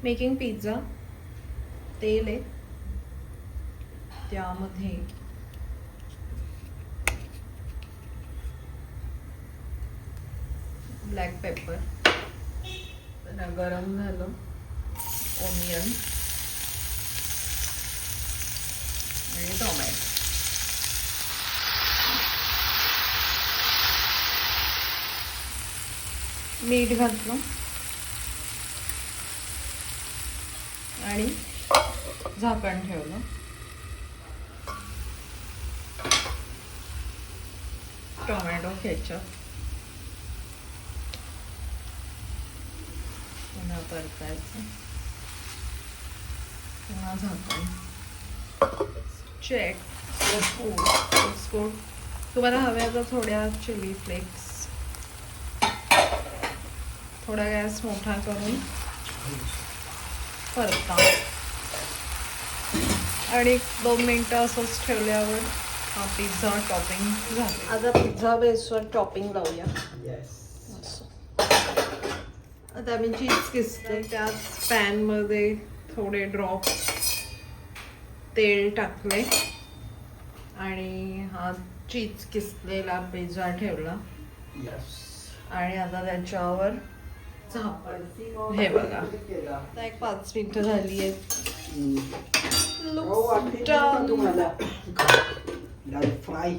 Making pizza. तेल आहे, त्यामध्ये ब्लॅक पेपर, गरम झालं, ओनियन आणि टोमॅटो. मीठ घातलं आणि झाकण ठेवलं. टोमॅटो केचप पुन्हा परतायचं, पुन्हा झाकण. चेक. स्पून. तुम्हाला हव्या तर थोड्या चिली फ्लेक्स. थोडा गॅस मोठा करून परता आणि 2 मिनिटं असंच ठेवल्यावर हा पिझ्झा टॉपिंग झाला. आता पिझ्झा बेसवर टॉपिंग लावूया. आता मी चीज किसते. त्याच पॅनमध्ये थोडे ड्रॉप तेल टाकले आणि हा चीज किसलेला पिझ्झा ठेवला. आणि आता त्याच्यावर झाकण. हे बघा, आता एक 5 मिनिटं झाली आहेत. फ्राय